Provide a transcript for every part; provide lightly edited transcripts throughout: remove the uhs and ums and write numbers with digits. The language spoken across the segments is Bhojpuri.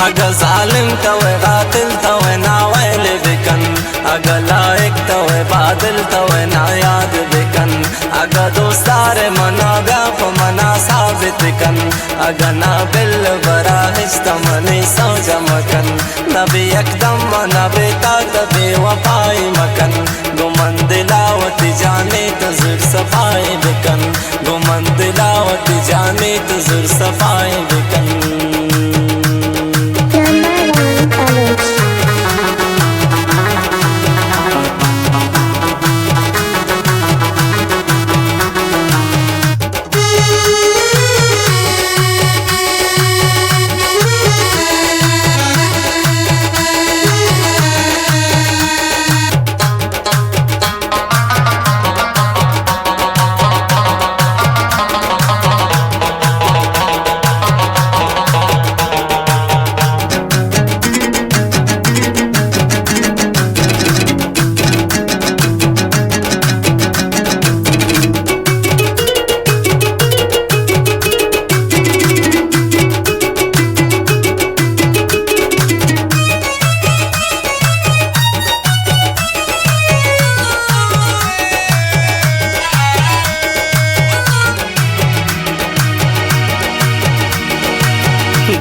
अगर जालिम तवे कातिल तवे नावैल बिकन, अगर लायक तवे बादल तवे ना याद बिकन, अगर दोस्तार मना व्याप मना साबित कन, अगर ना बिल बरा हिस्तमनी सौ जमकन, नबी एकदम नबी ताक बेवफाई मकन, गुमन दिलावत जाने तो जुर सफाई बिकन, गुमन दिलावत जाने तो जुर सफाई बिकन।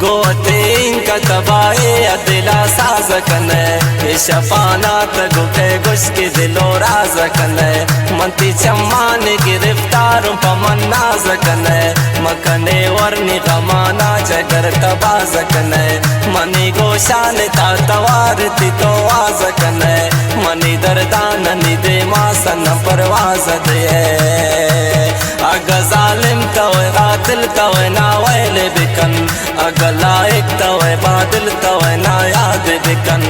गोतें का तबाए दिला साज कने, शफाना गुटे गुश के दिलो राज कने, मंती चम्मान गिरफ्तार पमन नाज कने, मकने वर्णी गमाना जगर तबाज कने, मनी गोशान ता तवार ती तो वाज कने, मनी दरदान निदे मासन परवाज दे। अगर जालिम तवे कातिल तवे नावैल बिकन, अगर लायक तवे बादल तवे ना याद बिकन,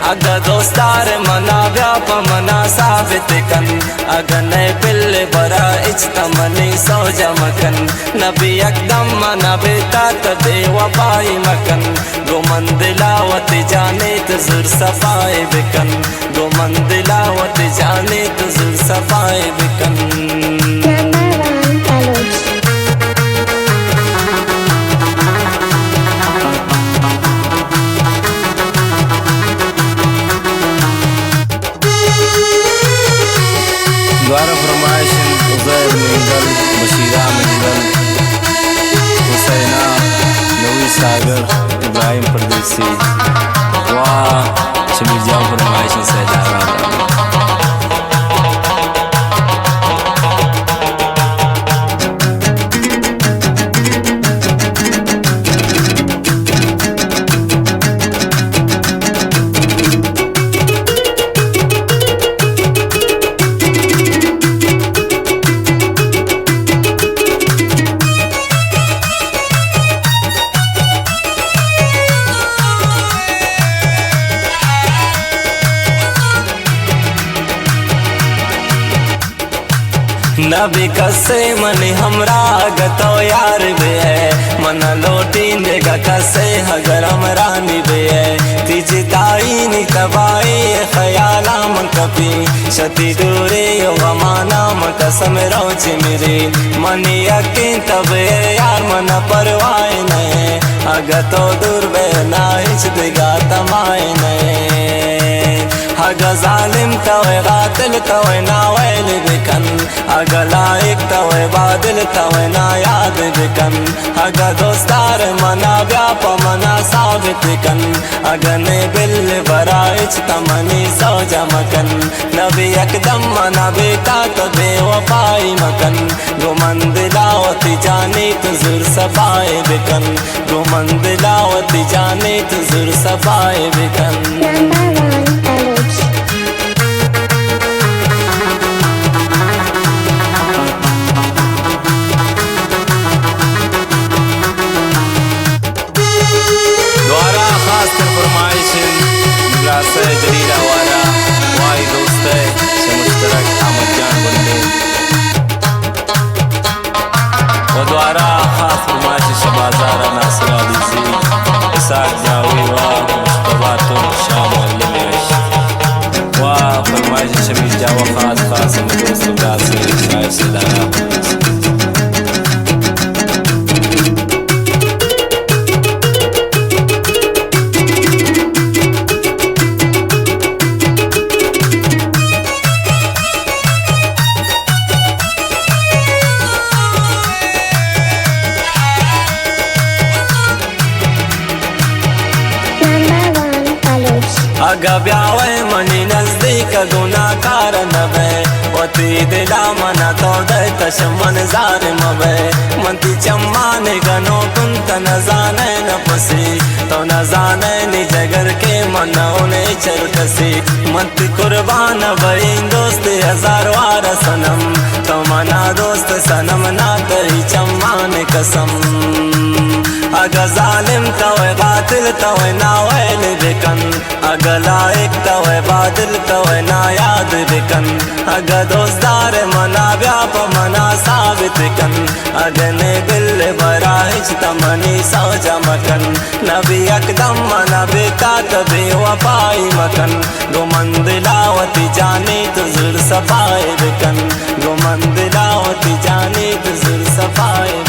अगर दोस्तार मना व्याप मना साबित कन, अगर नए बिल बरा इज्तमनी सौ जमकन, नबी एकदम नबी तात बेवफाई मकन, गुमन दिलावत जाने तो जुर सफाई बिकन, गुमन दिलावत जाने तो जुर सफाई बिकन। द्वारा फरमाइशन उज़ैर मिंगल, बशीरा मिंगल, हुसैना नवी सागर, इब्राहिम परदेसी, वाह शमीर जाओ फरमाइशन सैदारा। नबी कसे मन हमरा गतो यार बे है, मन लोटी नेगा कसे हगर हमरा निबे है, तिजी ताई नी तबाई ख्याला मन कपी, शती दूरे यो गमाना मन कसम रोच मेरे, मनी यकीन तबे यार मन परवाए नए, अगतो दूर बे ना हिच दिगा तमाए नए। अगर जालिम तवे कातिल तवे नावैल बिकन, अगर लायक तवे बादल तवे ना याद बिकन, अगर दोस्तार मना व्याप मना साबित कन, अगर ने बिल बरा इज्तमनी सौ जमकन, नबी एकदम मना बेटा तो बेवफाई मकन, गुमन दिलावत जाने तो जुर सफाए बिकन, गुमन दिलावत जाने तो जुर सफाए बिकन। जलीला वाला वाई दोस्त है से मुश्तरक अहमद जान बंदे, वो द्वारा खास फरमाइश शबाजारा नासिर अली इसाक जावी व मुस्तफा तो शाह मोहल्ले में, वाह फरमाइश शमीर जावा खास खास दोस्त से शायर से दारा। अगा ब्यावे मनी नजदीक गुनाकार नबे वती दिला मना तो दे तशमन जार मबे मंती चम्माने गनो कुंत न जाने न पसी तो न जाने नि जगर के मनौने चरकसी मंती कुर्बान बइन दोस्त हजार वार सनम तो मना दोस्त सनम ना तरी चम्मान कसम अगा जालिम तवे बातिल तवे नावैल बिकन अगा लाइक तवे बादिल तवे ना याद बिकन अगा दोस्तार मना व्याप मना साबित कन अगने दिल बराहिज तमनी सौजा मकन नबी अकदम मना बेता तबे वफाई मकन गुमंदिलावती जानी तुजुर सफाए बिकन गुमंदिलावती जानी तुजुर सफाए